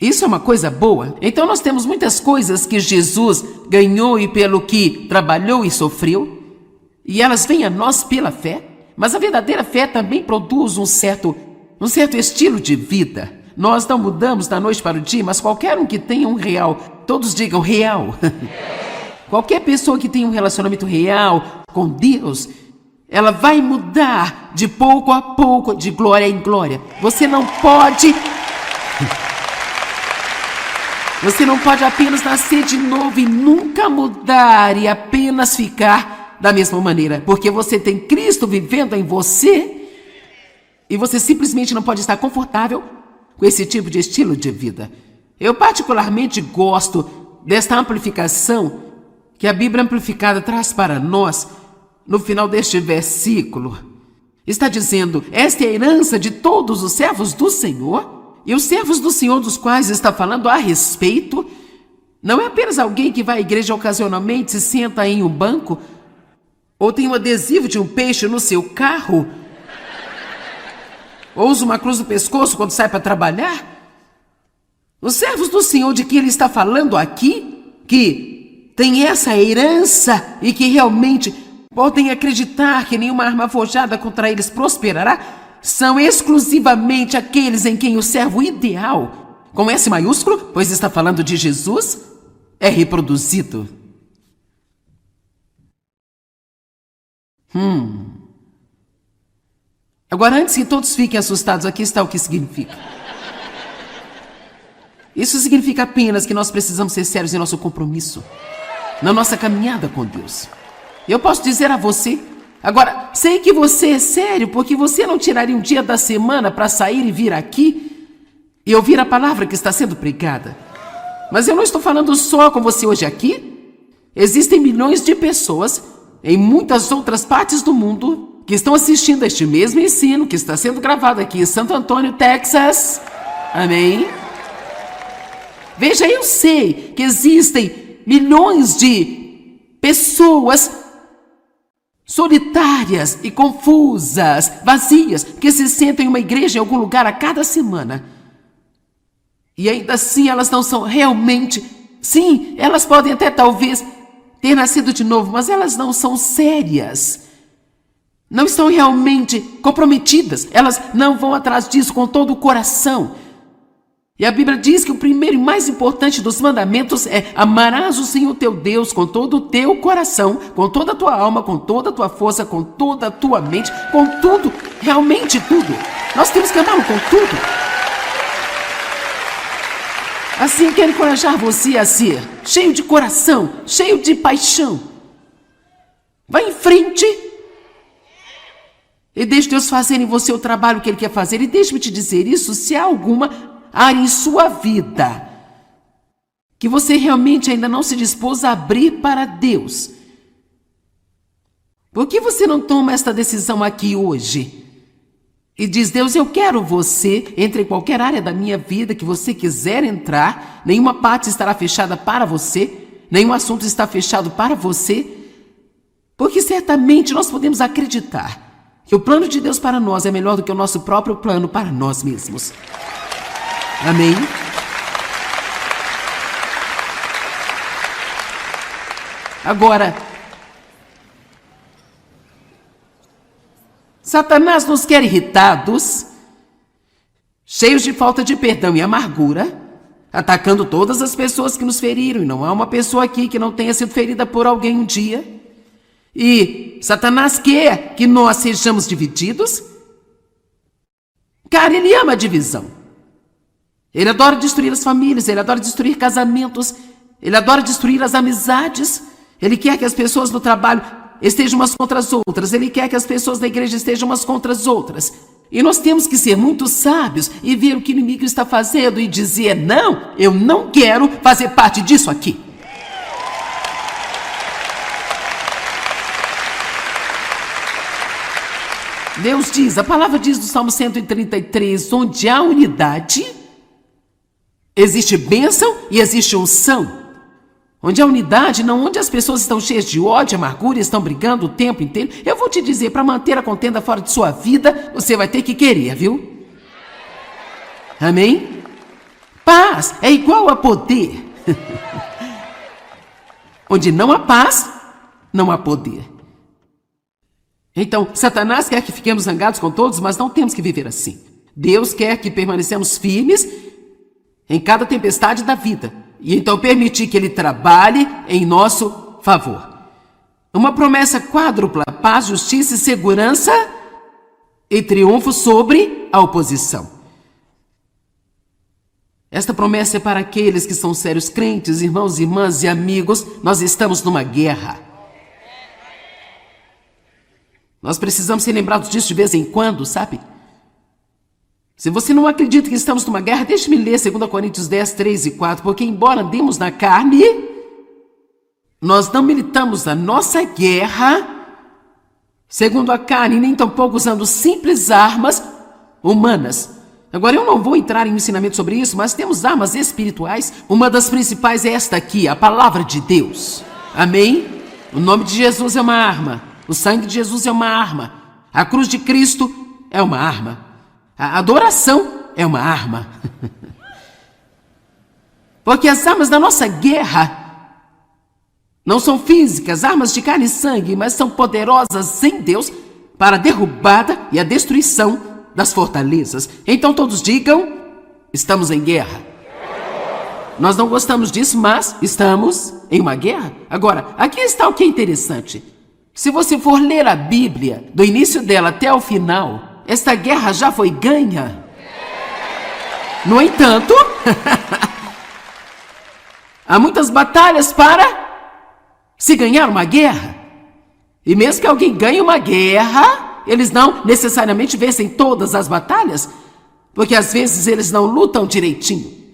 Isso é uma coisa boa. Então nós temos muitas coisas que Jesus ganhou e pelo que trabalhou e sofreu, e elas vêm a nós pela fé. Mas a verdadeira fé também produz um certo estilo de vida. Nós não mudamos da noite para o dia, mas qualquer um que tenha um real, todos digam real. Qualquer pessoa que tenha um relacionamento real com Deus, ela vai mudar de pouco a pouco, de glória em glória. Você não pode apenas nascer de novo e nunca mudar e apenas ficar da mesma maneira, porque você tem Cristo vivendo em você e você simplesmente não pode estar confortável com esse tipo de estilo de vida. Eu particularmente gosto desta amplificação que a Bíblia Amplificada traz para nós no final deste versículo. Está dizendo: esta é a herança de todos os servos do Senhor. E os servos do Senhor dos quais está falando a respeito não é apenas alguém que vai à igreja ocasionalmente, se senta em um banco, ou tem um adesivo de um peixe no seu carro, ou usa uma cruz no pescoço quando sai para trabalhar. Os servos do Senhor de que ele está falando aqui, que tem essa herança e que realmente podem acreditar que nenhuma arma forjada contra eles prosperará, são exclusivamente aqueles em quem o servo ideal, com S maiúsculo, pois está falando de Jesus, é reproduzido. Agora, antes que todos fiquem assustados, aqui está o que significa. Isso significa apenas que nós precisamos ser sérios em nosso compromisso, na nossa caminhada com Deus. Eu posso dizer a você, agora, sei que você é sério, porque você não tiraria um dia da semana para sair e vir aqui e ouvir a palavra que está sendo pregada. Mas eu não estou falando só com você hoje aqui. Existem milhões de pessoas em muitas outras partes do mundo que estão assistindo a este mesmo ensino que está sendo gravado aqui em Santo Antônio, Texas. Amém? Veja, eu sei que existem milhões de pessoas solitárias e confusas, vazias, que se sentem em uma igreja em algum lugar a cada semana. E ainda assim elas não são realmente... Sim, elas podem até talvez ter nascido de novo, mas elas não são sérias. Não estão realmente comprometidas. Elas não vão atrás disso com todo o coração. E a Bíblia diz que o primeiro e mais importante dos mandamentos é: amarás o Senhor teu Deus com todo o teu coração, com toda a tua alma, com toda a tua força, com toda a tua mente, com tudo, realmente tudo. Nós temos que amá-lo com tudo. Assim, quero encorajar você a ser cheio de coração, cheio de paixão. Vá em frente e deixe Deus fazer em você o trabalho que Ele quer fazer. E deixe-me te dizer isso: se há alguma área em sua vida que você realmente ainda não se dispôs a abrir para Deus, por que você não toma esta decisão aqui hoje e diz: Deus, eu quero você, entre em qualquer área da minha vida que você quiser entrar, nenhuma parte estará fechada para você, nenhum assunto está fechado para você, porque certamente nós podemos acreditar que o plano de Deus para nós é melhor do que o nosso próprio plano para nós mesmos. Amém? Agora, Satanás nos quer irritados, cheios de falta de perdão e amargura, atacando todas as pessoas que nos feriram, e não há uma pessoa aqui que não tenha sido ferida por alguém um dia. E Satanás quer que nós sejamos divididos. Cara, ele ama a divisão. Ele adora destruir as famílias, ele adora destruir casamentos, ele adora destruir as amizades. Ele quer que as pessoas no trabalho estejam umas contra as outras, ele quer que as pessoas da igreja estejam umas contra as outras. E nós temos que ser muito sábios e ver o que o inimigo está fazendo e dizer: não, eu não quero fazer parte disso aqui. Deus diz, a palavra diz no Salmo 133, onde há unidade, existe bênção e existe unção. Onde há unidade, não onde as pessoas estão cheias de ódio, amargura e estão brigando o tempo inteiro. Eu vou te dizer, para manter a contenda fora de sua vida, você vai ter que querer, viu? Amém? Paz é igual a poder. Onde não há paz, não há poder. Então, Satanás quer que fiquemos zangados com todos, mas não temos que viver assim. Deus quer que permanecemos firmes em cada tempestade da vida. E então permitir que Ele trabalhe em nosso favor. Uma promessa quádrupla: paz, justiça e segurança e triunfo sobre a oposição. Esta promessa é para aqueles que são sérios crentes, irmãos, irmãs e amigos. Nós estamos numa guerra. Nós precisamos ser lembrados disso de vez em quando, sabe? Se você não acredita que estamos numa guerra, deixe-me ler 2 Coríntios 10, 3 e 4, porque embora andemos na carne, nós não militamos a nossa guerra segundo a carne, nem tampouco usando simples armas humanas. Agora, eu não vou entrar em um ensinamento sobre isso, mas temos armas espirituais. Uma das principais é esta aqui, a palavra de Deus. Amém? O nome de Jesus é uma arma. O sangue de Jesus é uma arma. A cruz de Cristo é uma arma. A adoração é uma arma. Porque as armas da nossa guerra não são físicas, armas de carne e sangue, mas são poderosas em Deus para a derrubada e a destruição das fortalezas. Então todos digam: estamos em guerra. Nós não gostamos disso, mas estamos em uma guerra. Agora, aqui está o que é interessante. Se você for ler a Bíblia, do início dela até o final, esta guerra já foi ganha. No entanto, há muitas batalhas para se ganhar uma guerra. E mesmo que alguém ganhe uma guerra, eles não necessariamente vencem todas as batalhas, porque às vezes eles não lutam direitinho.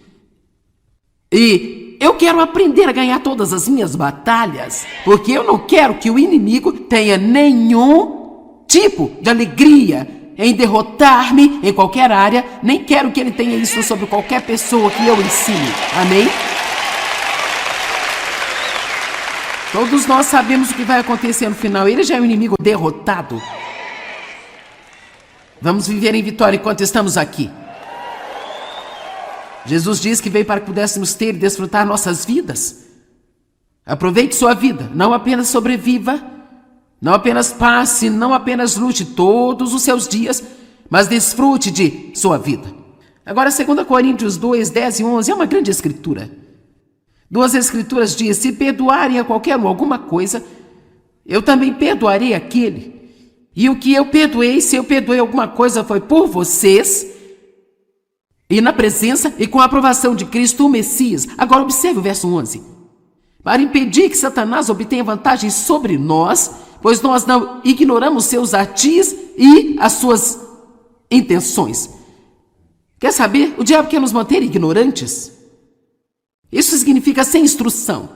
E eu quero aprender a ganhar todas as minhas batalhas, porque eu não quero que o inimigo tenha nenhum tipo de alegria em derrotar-me em qualquer área, nem quero que ele tenha isso sobre qualquer pessoa que eu ensine. Amém? Todos nós sabemos o que vai acontecer no final. Ele já é um inimigo derrotado. Vamos viver em vitória enquanto estamos aqui. Jesus diz que veio para que pudéssemos ter e desfrutar nossas vidas. Aproveite sua vida, não apenas sobreviva, não apenas passe, não apenas lute todos os seus dias, mas desfrute de sua vida. Agora, 2 Coríntios 2, 10 e 11 é uma grande escritura. Duas escrituras diz: se perdoarem a qualquer um alguma coisa, eu também perdoarei aquele. E o que eu perdoei, se eu perdoei alguma coisa, foi por vocês, e na presença e com a aprovação de Cristo, o Messias. Agora observe o verso 11. Para impedir que Satanás obtenha vantagem sobre nós, pois nós não ignoramos seus artis e as suas intenções. Quer saber? O diabo quer nos manter ignorantes. Isso significa sem instrução.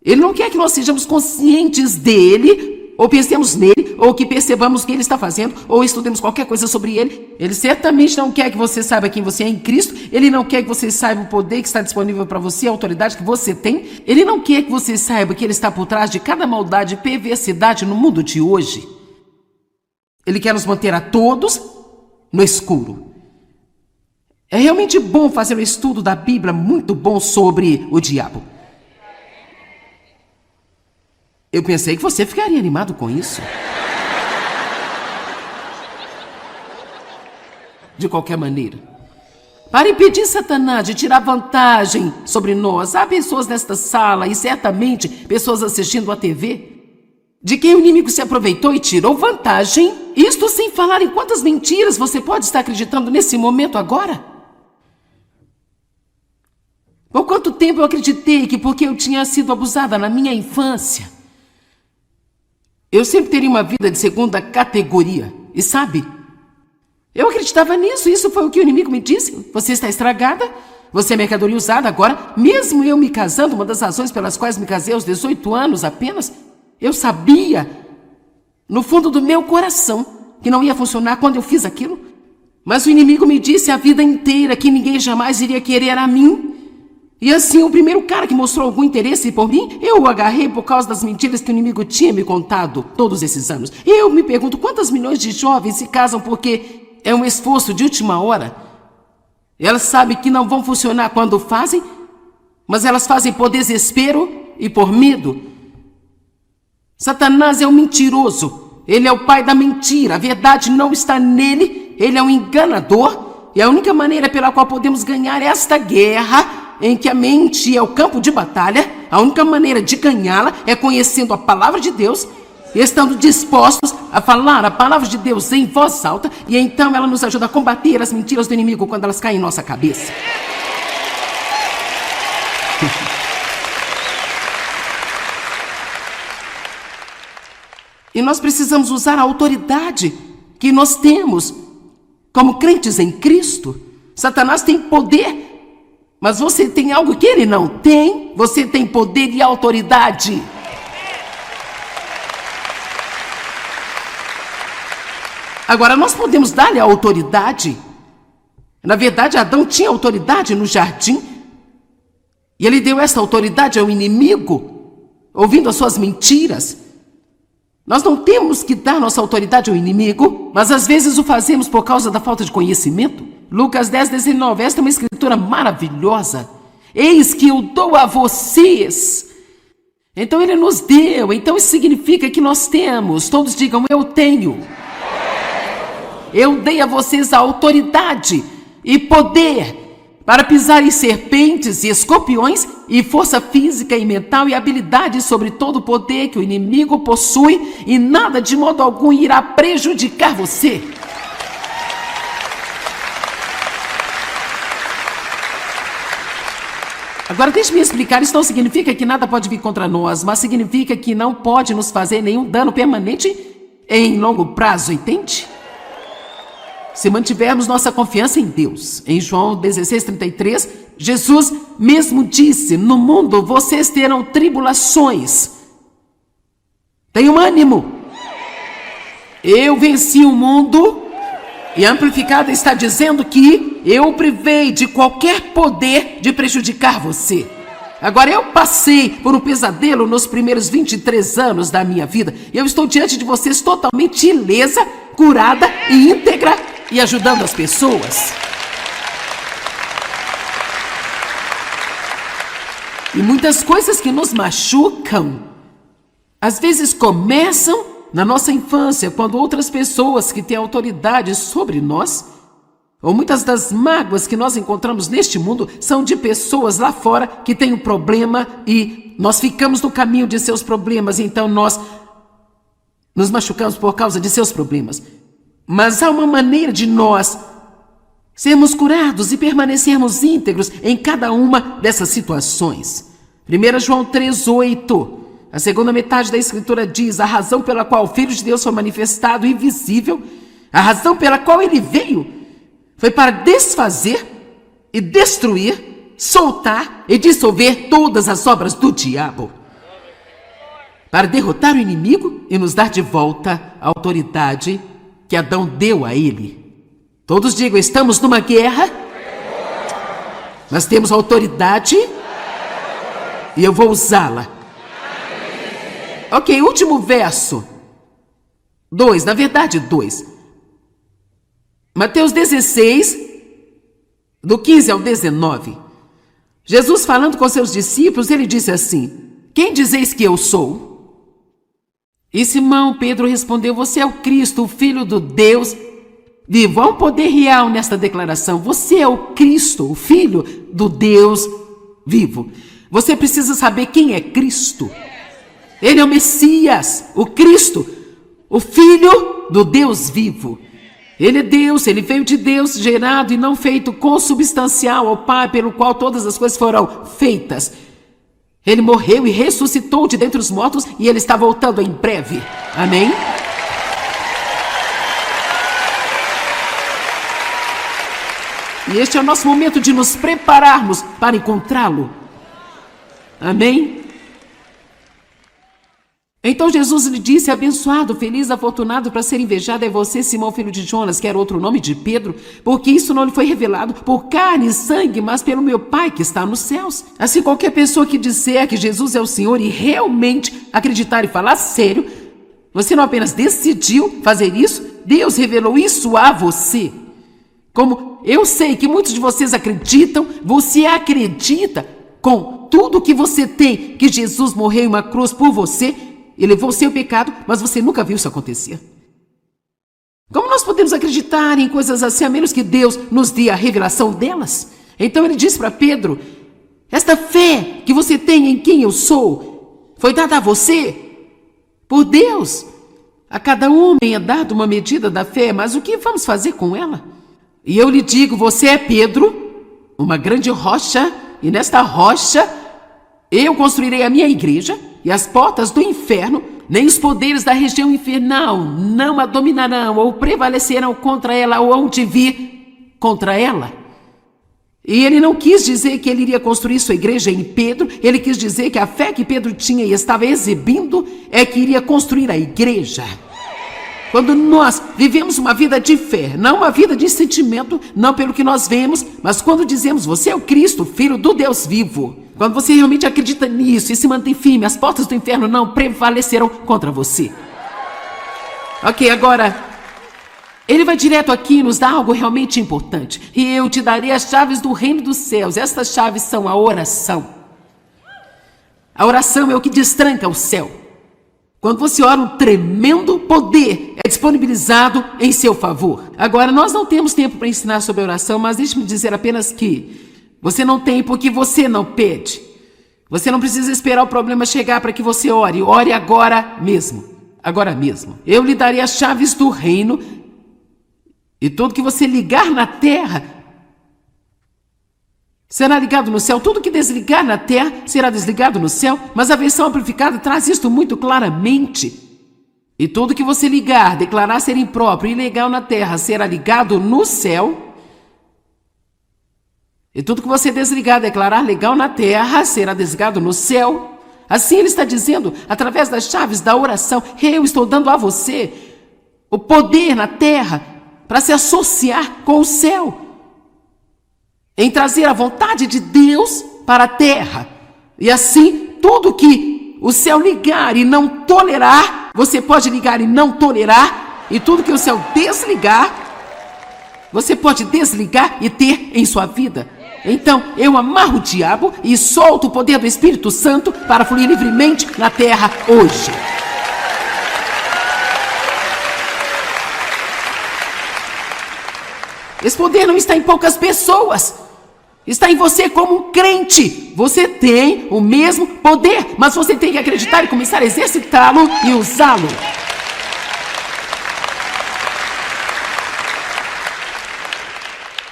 Ele não quer que nós sejamos conscientes dele, ou pensemos nele, ou que percebamos o que ele está fazendo, ou estudemos qualquer coisa sobre ele. Ele certamente não quer que você saiba quem você é em Cristo. Ele não quer que você saiba o poder que está disponível para você, a autoridade que você tem. Ele não quer que você saiba que ele está por trás de cada maldade e perversidade no mundo de hoje. Ele quer nos manter a todos no escuro. É realmente bom fazer um estudo da Bíblia muito bom sobre o diabo. Eu pensei que você ficaria animado com isso. De qualquer maneira, para impedir Satanás de tirar vantagem sobre nós, há pessoas nesta sala e certamente pessoas assistindo à TV, de quem o inimigo se aproveitou e tirou vantagem. Isto sem falar em quantas mentiras você pode estar acreditando nesse momento agora. Por quanto tempo eu acreditei que porque eu tinha sido abusada na minha infância, eu sempre teria uma vida de segunda categoria. E sabe, eu acreditava nisso. Isso foi o que o inimigo me disse. Você está estragada, você é mercadoria usada. Agora, mesmo eu me casando, uma das razões pelas quais me casei aos 18 anos apenas, eu sabia, no fundo do meu coração, que não ia funcionar quando eu fiz aquilo. Mas o inimigo me disse a vida inteira que ninguém jamais iria querer a mim. E assim, o primeiro cara que mostrou algum interesse por mim, eu o agarrei por causa das mentiras que o inimigo tinha me contado todos esses anos. E eu me pergunto quantas milhões de jovens se casam porque é um esforço de última hora. Elas sabem que não vão funcionar quando fazem, mas elas fazem por desespero e por medo. Satanás é um mentiroso. Ele é o pai da mentira. A verdade não está nele. Ele é um enganador. E a única maneira pela qual podemos ganhar esta guerra, em que a mente é o campo de batalha, a única maneira de ganhá-la é conhecendo a palavra de Deus, estando dispostos a falar a palavra de Deus em voz alta, e então ela nos ajuda a combater as mentiras do inimigo quando elas caem em nossa cabeça. E nós precisamos usar a autoridade que nós temos como crentes em Cristo. Satanás tem poder, mas você tem algo que ele não tem. Você tem poder e autoridade. Agora, nós podemos dar-lhe a autoridade. Na verdade, Adão tinha autoridade no jardim. E ele deu essa autoridade ao inimigo, ouvindo as suas mentiras. Nós não temos que dar nossa autoridade ao inimigo, mas às vezes o fazemos por causa da falta de conhecimento. Lucas 10:19, esta é uma escritura maravilhosa. Eis que eu dou a vocês. Então ele nos deu, então isso significa que nós temos. Todos digam, eu tenho. Eu dei a vocês a autoridade e poder para pisar em serpentes e escorpiões, e força física e mental e habilidade sobre todo o poder que o inimigo possui, e nada de modo algum irá prejudicar você. Agora deixe-me explicar, isso não significa que nada pode vir contra nós, mas significa que não pode nos fazer nenhum dano permanente em longo prazo, entende? Se mantivermos nossa confiança em Deus. Em João 16:33, Jesus mesmo disse, no mundo vocês terão tribulações. Tenham ânimo. Eu venci o mundo. E a Amplificada está dizendo que eu o privei de qualquer poder de prejudicar você. Agora, eu passei por um pesadelo nos primeiros 23 anos da minha vida. E eu estou diante de vocês totalmente ilesa, curada e íntegra e ajudando as pessoas. E muitas coisas que nos machucam, às vezes começam na nossa infância, quando outras pessoas que têm autoridade sobre nós, ou muitas das mágoas que nós encontramos neste mundo, são de pessoas lá fora que têm um problema e nós ficamos no caminho de seus problemas, então nós nos machucamos por causa de seus problemas. Mas há uma maneira de nós sermos curados e permanecermos íntegros em cada uma dessas situações. 1 João 3:8, a segunda metade da escritura diz, a razão pela qual o Filho de Deus foi manifestado e visível, a razão pela qual ele veio, foi para desfazer e destruir, soltar e dissolver todas as obras do diabo, para derrotar o inimigo e nos dar de volta a autoridade que Adão deu a ele. Todos digam, estamos numa guerra, nós temos autoridade e eu vou usá-la. Ok, último verso. 2, na verdade 2. Mateus 16, do 15 ao 19. Jesus falando com seus discípulos, ele disse assim, quem dizeis que eu sou? E Simão Pedro respondeu, você é o Cristo, o Filho do Deus vivo. Há um poder real nesta declaração. Você é o Cristo, o Filho do Deus vivo. Você precisa saber quem é Cristo. Ele é o Messias, o Cristo, o Filho do Deus vivo. Ele é Deus, ele veio de Deus, gerado e não feito, consubstancial ao Pai, pelo qual todas as coisas foram feitas. Ele morreu e ressuscitou de dentre os mortos e ele está voltando em breve. Amém? E este é o nosso momento de nos prepararmos para encontrá-lo. Amém? Então Jesus lhe disse, abençoado, feliz, afortunado, para ser invejado é você, Simão, filho de Jonas, que era outro nome de Pedro, porque isso não lhe foi revelado por carne e sangue, mas pelo meu Pai que está nos céus. Assim, qualquer pessoa que disser que Jesus é o Senhor e realmente acreditar e falar sério, você não apenas decidiu fazer isso, Deus revelou isso a você. Como Eu sei que muitos de vocês acreditam, você acredita com tudo que você tem, que Jesus morreu em uma cruz por você e levou o seu pecado, mas você nunca viu isso acontecer. Como nós podemos acreditar em coisas assim, a menos que Deus nos dê a revelação delas? Então ele disse para Pedro, esta fé que você tem em quem eu sou, foi dada a você por Deus. A cada homem é dado uma medida da fé, mas o que vamos fazer com ela? E eu lhe digo, você é Pedro, uma grande rocha, e nesta rocha eu construirei a minha igreja, e as portas do inferno, nem os poderes da região infernal, não a dominarão ou prevalecerão contra ela ou hão de vir contra ela. E ele não quis dizer que ele iria construir sua igreja em Pedro, ele quis dizer que a fé que Pedro tinha e estava exibindo é que iria construir a igreja. Quando nós vivemos uma vida de fé, não uma vida de sentimento, não pelo que nós vemos, mas quando dizemos, você é o Cristo, Filho do Deus vivo. Quando você realmente acredita nisso e se mantém firme, as portas do inferno não prevalecerão contra você. Ok, agora, ele vai direto aqui e nos dá algo realmente importante. E eu te darei as chaves do reino dos céus. Estas chaves são a oração. A oração é o que destranca o céu. Quando você ora, um tremendo poder é disponibilizado em seu favor. Agora, nós não temos tempo para ensinar sobre oração, mas deixe-me dizer apenas que você não tem porque você não pede. Você não precisa esperar o problema chegar para que você ore. Ore agora mesmo. Agora mesmo. Eu lhe darei as chaves do reino e tudo que você ligar na terra será ligado no céu. Tudo que desligar na terra será desligado no céu. Mas a versão amplificada traz isto muito claramente. E tudo que você ligar, declarar ser impróprio e ilegal na terra, será ligado no céu. E tudo que você desligar, declarar legal na terra, será desligado no céu. Assim ele está dizendo, através das chaves da oração, eu estou dando a você o poder na terra para se associar com o céu, em trazer a vontade de Deus para a terra. E assim, tudo que o céu ligar e não tolerar, você pode ligar e não tolerar, e tudo que o céu desligar, você pode desligar e ter em sua vida. Então, eu amarro o diabo e solto o poder do Espírito Santo para fluir livremente na terra hoje. Esse poder não está em poucas pessoas. Está em você como um crente. Você tem o mesmo poder, mas você tem que acreditar e começar a exercitá-lo e usá-lo.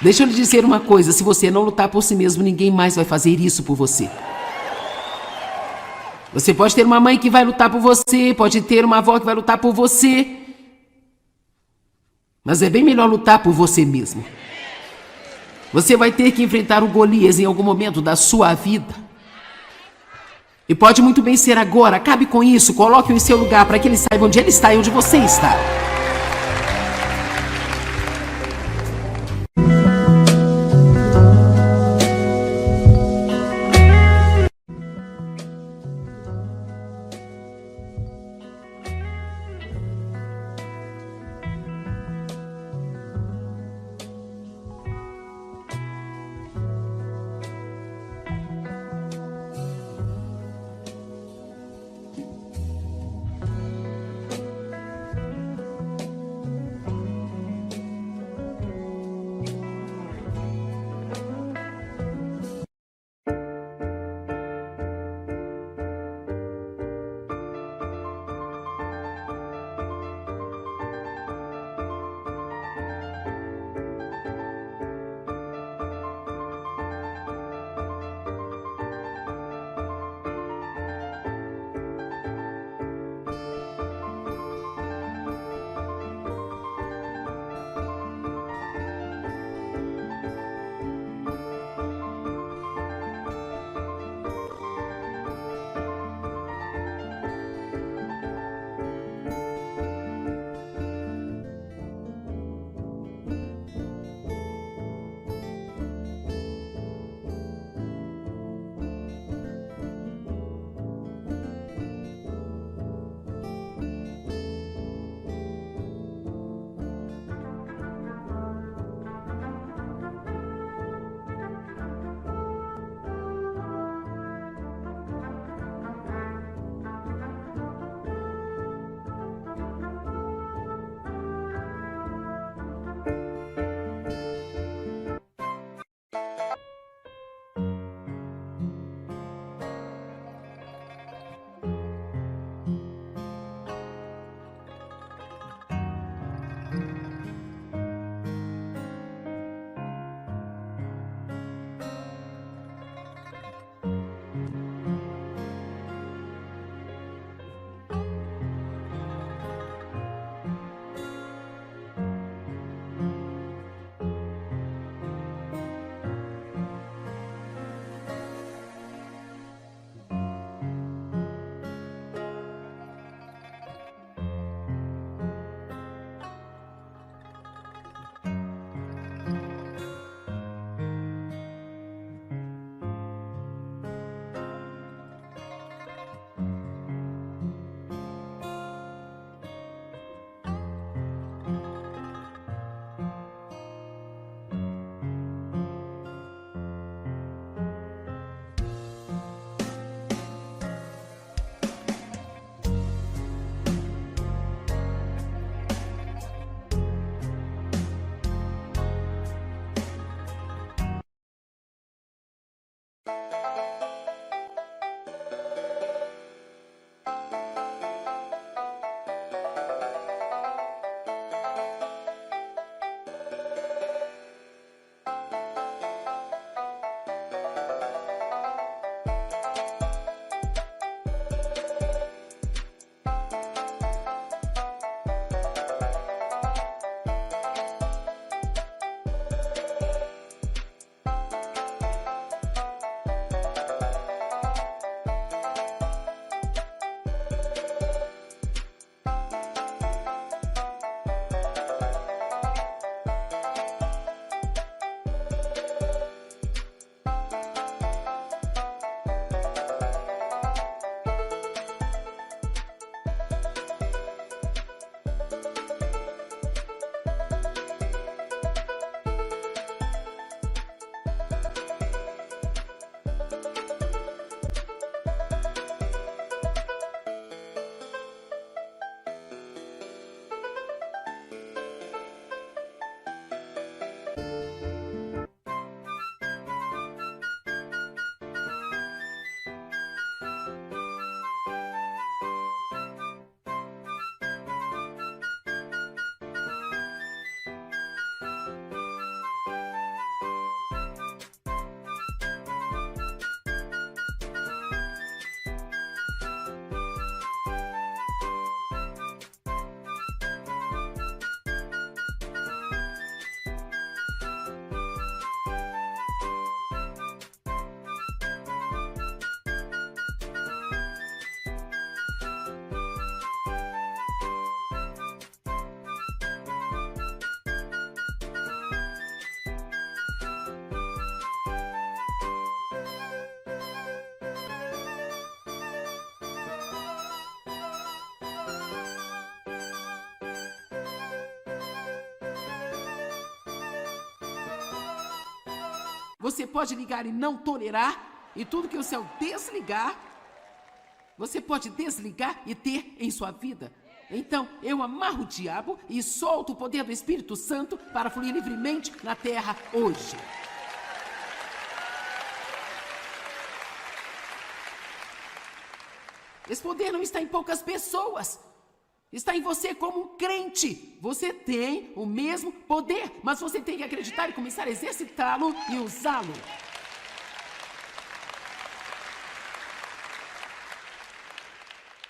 Deixa eu lhe dizer uma coisa, se você não lutar por si mesmo, ninguém mais vai fazer isso por você. Você pode ter uma mãe que vai lutar por você, pode ter uma avó que vai lutar por você, mas é bem melhor lutar por você mesmo. Você vai ter que enfrentar o Golias em algum momento da sua vida. E pode muito bem ser agora, acabe com isso, coloque-o em seu lugar para que ele saiba onde ele está e onde você está. Você pode ligar e não tolerar, e tudo que o céu desligar, você pode desligar e ter em sua vida. Então, eu amarro o diabo e solto o poder do Espírito Santo para fluir livremente na terra hoje. Esse poder não está em poucas pessoas. Está em você como um crente. Você tem o mesmo poder, mas você tem que acreditar e começar a exercitá-lo e usá-lo.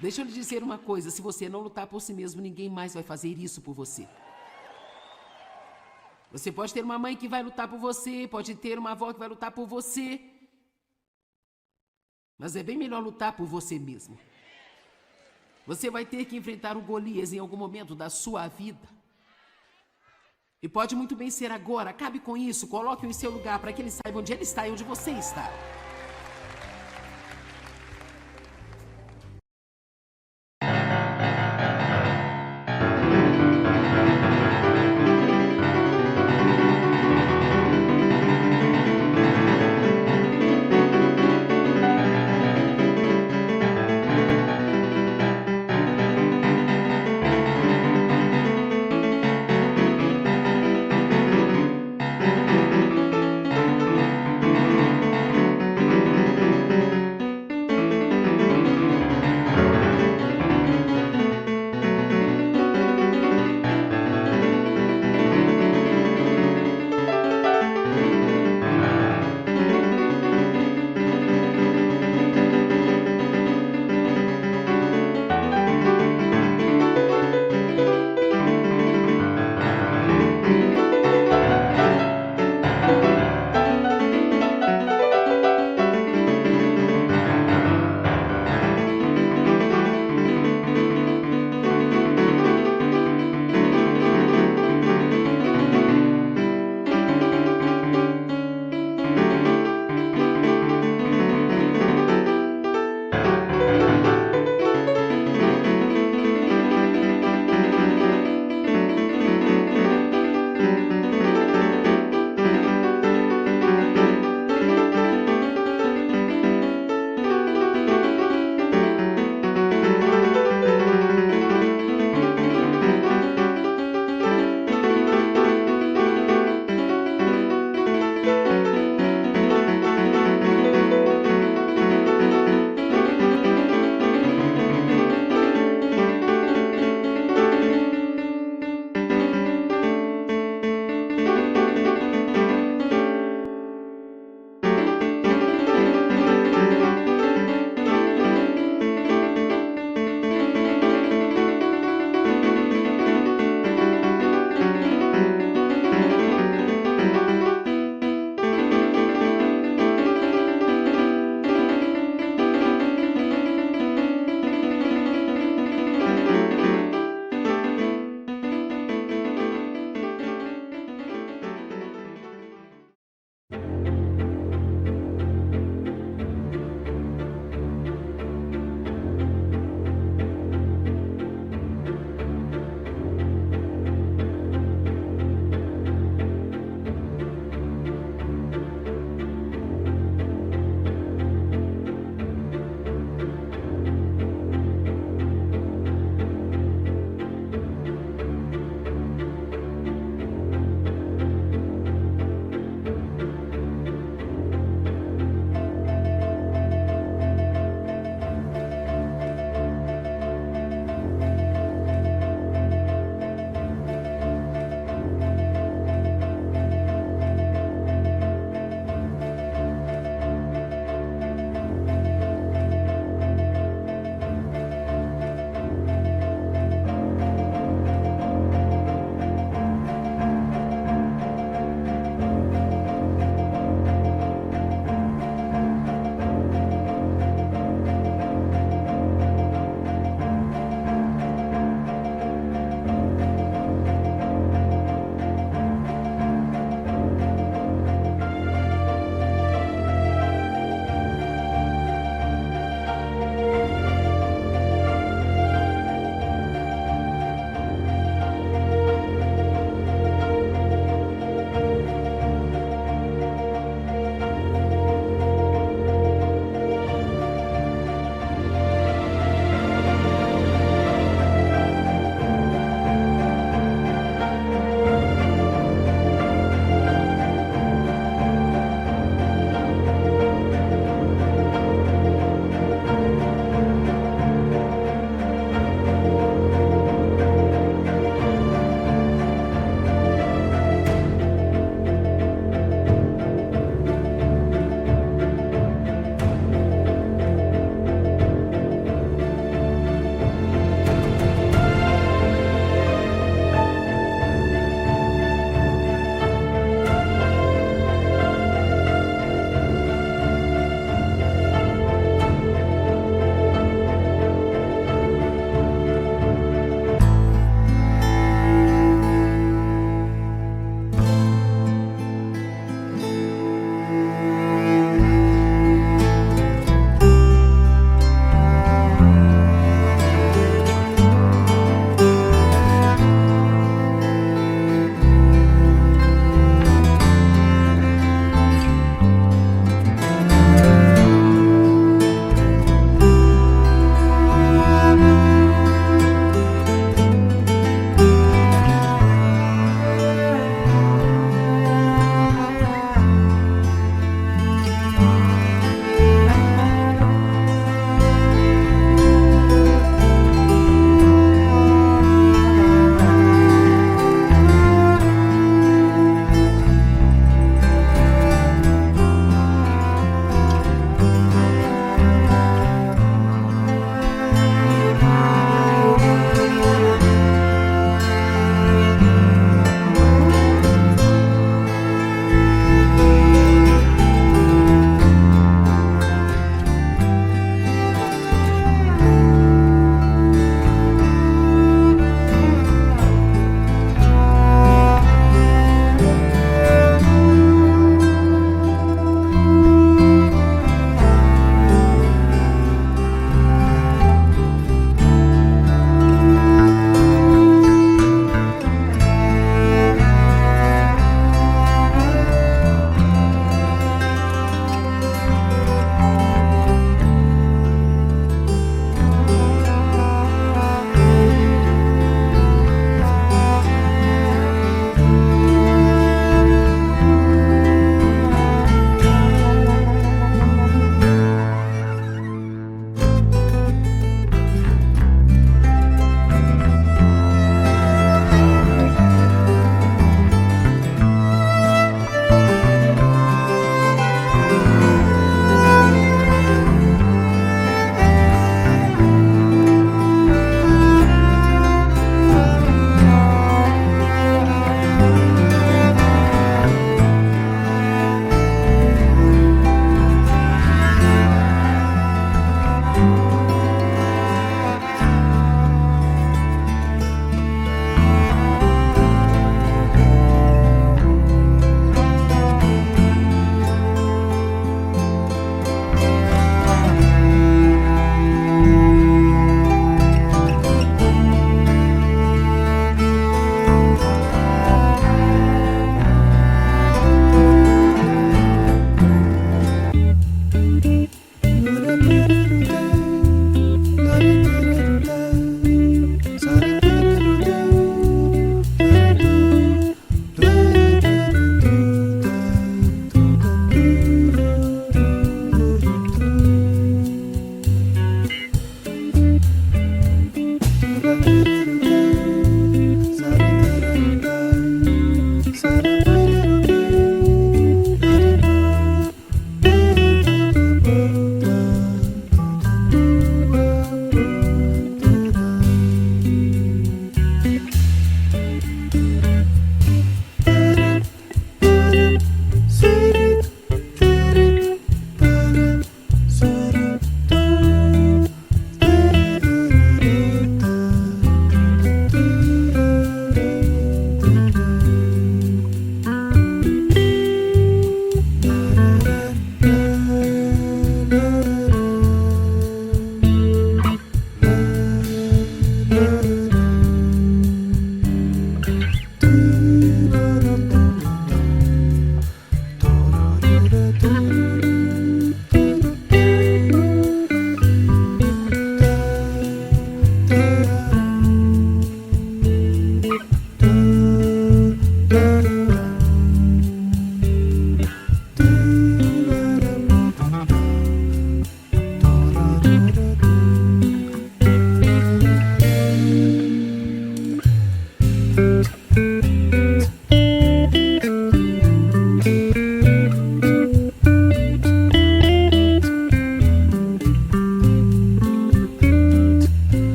Deixa eu lhe dizer uma coisa, se você não lutar por si mesmo, ninguém mais vai fazer isso por você. Você pode ter uma mãe que vai lutar por você, pode ter uma avó que vai lutar por você, mas é bem melhor lutar por você mesmo. Você vai ter que enfrentar o Golias em algum momento da sua vida. E pode muito bem ser agora, acabe com isso, coloque-o em seu lugar para que ele saiba onde ele está e onde você está.